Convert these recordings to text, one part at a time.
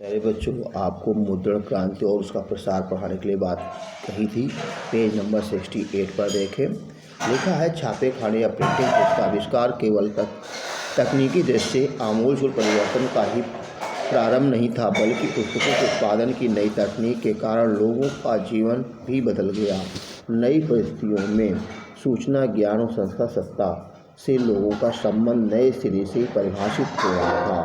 प्यारे बच्चों, आपको मुद्रण क्रांति और उसका प्रसार पढ़ाने के लिए बात कही थी। पेज नंबर 68 पर देखें। लिखा है, छापे खाने या प्रिंटिंग प्रेस का आविष्कार केवल तकनीकी दृष्टि से आमूलचूल परिवर्तन का ही प्रारंभ नहीं था, बल्कि पुस्तकों के उत्पादन की नई तकनीक के कारण लोगों का जीवन भी बदल गया। नई परिस्थितियों में सूचना, ज्ञान और संस्था सत्ता से लोगों का संबंध नए सिरे से परिभाषित हो रहा था।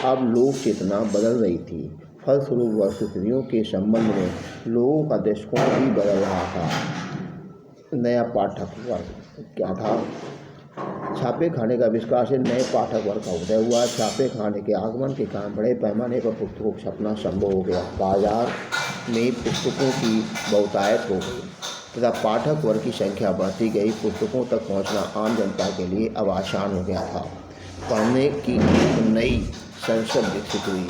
अब लोक चेतना बदल रही थी। फलस्वरूप परिस्थितियों के संबंध में लोगों का दृष्टिकोण भी बदल रहा था। नया पाठक वर्ग क्या था? छापे खाने का आविष्कार से नए पाठक वर्ग का उदय हुआ। छापे खाने के आगमन के कारण बड़े पैमाने पर पुस्तकों को छपना संभव हो गया। बाजार में पुस्तकों की बहुतायत हो गई तथा पाठक वर्ग की संख्या बढ़ती गई। पुस्तकों तक पहुंचना आम जनता के लिए अब आसान हो गया था। पढ़ने की एक नई संस्कृति विकसित हुई।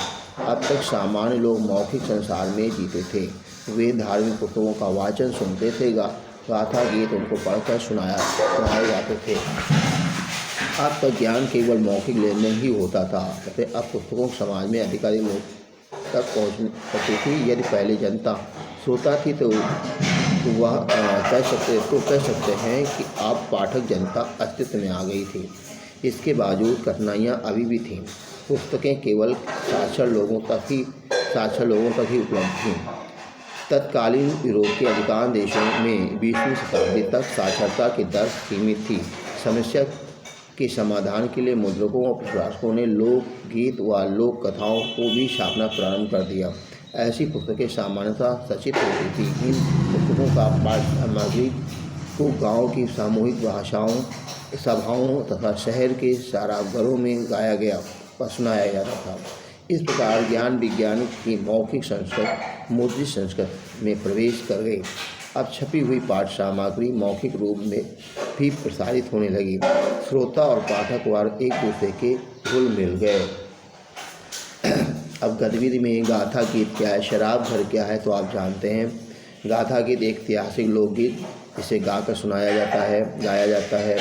अब तक सामान्य लोग मौखिक संसार में जीते थे। वे धार्मिक पुस्तकों का वाचन सुनते थे, गाथा गीत उनको पढ़कर सुनाए जाते थे। अब तक ज्ञान केवल मौखिक लेन देन ही होता था, अब पुस्तकों समाज में अधिकाधिक लोग तक पहुँच सकती थी। यदि पहले जनता सोता थी तो वह कह सकते हैं कि अब पाठक जनता अस्तित्व में आ गई थी। इसके बावजूद कठिनाइयाँ अभी भी थीं। पुस्तकें केवल साक्षर लोगों तक ही उपलब्ध थीं। तत्कालीन यूरोप के अधिकांश देशों में 20वीं शताब्दी तक साक्षरता की दर सीमित थी। समस्या के समाधान के लिए मुद्रकों और प्रकाशकों ने लोकगीत व लोक कथाओं को भी छापना प्रारंभ कर दिया। ऐसी पुस्तकें सामान्यतः सचित्र होती थी। इन पुस्तकों का पाठ सामग्री को गाँव की सामूहिक सभाओं तथा शहर के सराबघरों में गाया गया व सुनाया जाता था। इस प्रकार ज्ञान विज्ञान की मौखिक संस्कृत मुद्रित संस्कृत में प्रवेश कर गई। अब छपी हुई पाठ सामग्री मौखिक रूप में भी प्रसारित होने लगी। श्रोता और पाठक वर्ग एक दूसरे के घुल मिल गए। अब गतिविधि में गाथा गीत क्या है, शराब घर क्या है, तो आप जानते हैं। गाथा गीत एक ऐतिहासिक लोकगीत जिसे गाकर गाया जाता है।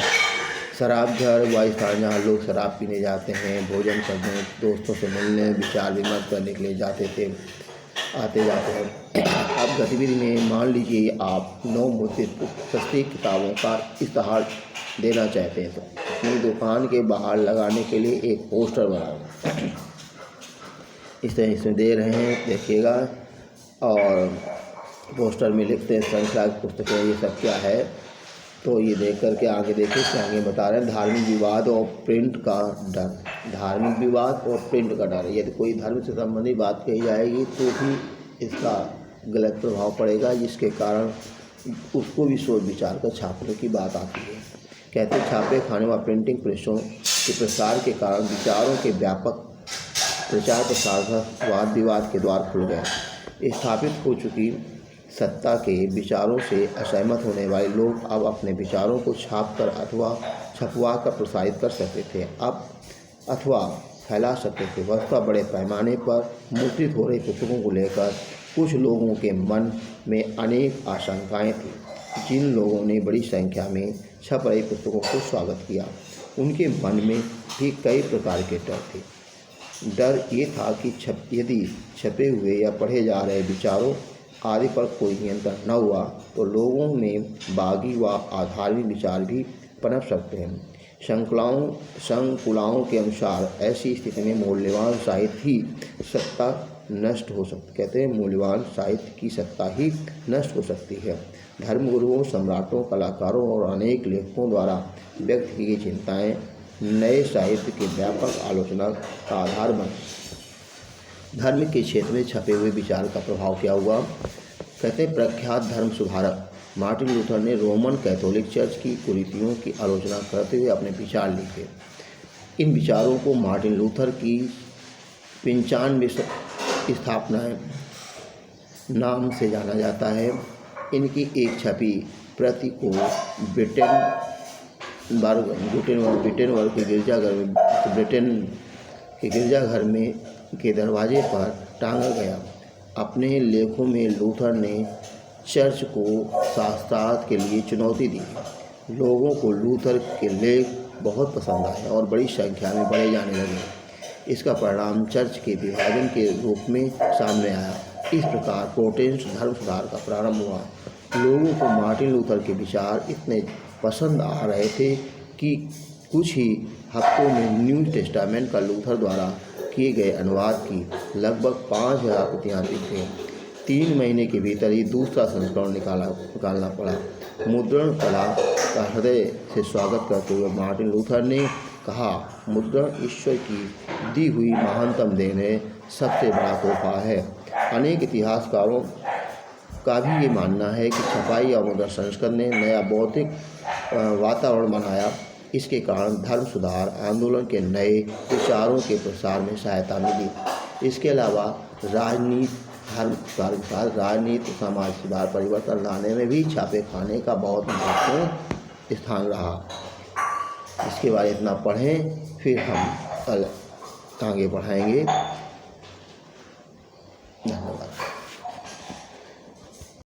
शराब घर वह स्थान जहाँ लोग शराब पीने जाते हैं, भोजन करने, दोस्तों से मिलने, विचार विमर्श करने के लिए आते जाते हैं। अब गतिविधि में मान लीजिए आप 9 मुद्रित सस्ती किताबों का इश्तहार देना चाहते हैं तो अपनी दुकान के बाहर लगाने के लिए एक पोस्टर बनाओ। इस तरह इसमें दे रहे हैं, देखिएगा। और पोस्टर में लिखते हैं संख्या पुस्तकें, ये सब क्या है, तो ये देख करके आगे देखिए कि आगे बता रहे हैं। धार्मिक विवाद और प्रिंट का डर। धार्मिक विवाद और प्रिंट का डर। यदि कोई धर्म से संबंधित बात कही जाएगी तो भी इसका गलत प्रभाव पड़ेगा, जिसके कारण उसको भी सोच विचार कर छापने की बात आती है। कहते छापे खाने व प्रिंटिंग प्रेसों के प्रसार के कारण विचारों के व्यापक प्रचार प्रसार वाद विवाद के द्वार खुल गए। स्थापित हो चुकी सत्ता के विचारों से असहमत होने वाले लोग अब अपने विचारों को छापकर अथवा छपवा कर प्रसारित कर सकते थे अथवा फैला सकते थे। वस्तुतः बड़े पैमाने पर मुद्रित हो रही पुस्तकों को लेकर कुछ लोगों के मन में अनेक आशंकाएं थीं। जिन लोगों ने बड़ी संख्या में छप रही पुस्तकों को स्वागत किया, उनके मन में भी कई प्रकार के डर थे। डर ये था कि यदि छपे हुए या पढ़े जा रहे विचारों आदि पर कोई नियंत्रण न हुआ तो लोगों में बागी व अधार्मिक विचार भी पनप सकते हैं। संकुलाओं के अनुसार ऐसी स्थिति में मूल्यवान साहित्य ही सत्ता नष्ट हो सकती। कहते हैं मूल्यवान साहित्य की सत्ता ही नष्ट हो सकती है। धर्मगुरुओं, सम्राटों, कलाकारों और अनेक लेखकों द्वारा व्यक्त की गई चिंताएँ नए साहित्य के व्यापक आलोचना का आधार बने। धर्म के क्षेत्र में छपे हुए विचार का प्रभाव क्या हुआ? कहते हैं प्रख्यात धर्म सुधारक मार्टिन लूथर ने रोमन कैथोलिक चर्च की कुरीतियों की आलोचना करते हुए अपने विचार लिखे। इन विचारों को मार्टिन लूथर की 95 स्थापनाएं नाम से जाना जाता है। इनकी एक छपी प्रति को ब्रिटेन के गिरजाघर में के दरवाजे पर टांगा गया। अपने लेखों में लूथर ने चर्च को शास्त्रार्थ के लिए चुनौती दी। लोगों को लूथर के लेख बहुत पसंद आए और बड़ी संख्या में पढ़े जाने लगे। इसका परिणाम चर्च के विभाजन के रूप में सामने आया। इस प्रकार प्रोटेस्टेंट धर्म सुधार का प्रारंभ हुआ। लोगों को मार्टिन लूथर के विचार इतने पसंद आ रहे थे कि कुछ ही हफ्तों में न्यू टेस्टामेंट का लूथर द्वारा किए गए अनुवाद की लगभग 5000 प्रतियाँ लिख गई। 3 महीने के भीतर ही दूसरा संस्करण निकालना पड़ा। मुद्रण कला का हृदय से स्वागत करते हुए मार्टिन लूथर ने कहा, मुद्रण ईश्वर की दी हुई महानतम देन है, सबसे बड़ा तोहफा है। अनेक इतिहासकारों का भी ये मानना है कि छपाई और मुद्रण संस्करण ने नया बौद्धिक वातावरण बनाया। इसके कारण धर्म सुधार आंदोलन के नए विचारों के प्रसार में सहायता मिली। इसके अलावा राजनीति, धर्म सुधार के साथ राजनीति, समाज सुधार, परिवर्तन लाने में भी छापे खाने का बहुत महत्वपूर्ण स्थान रहा। इसके बारे में इतना पढ़ें, फिर हम कल आगे बढ़ाएंगे। धन्यवाद।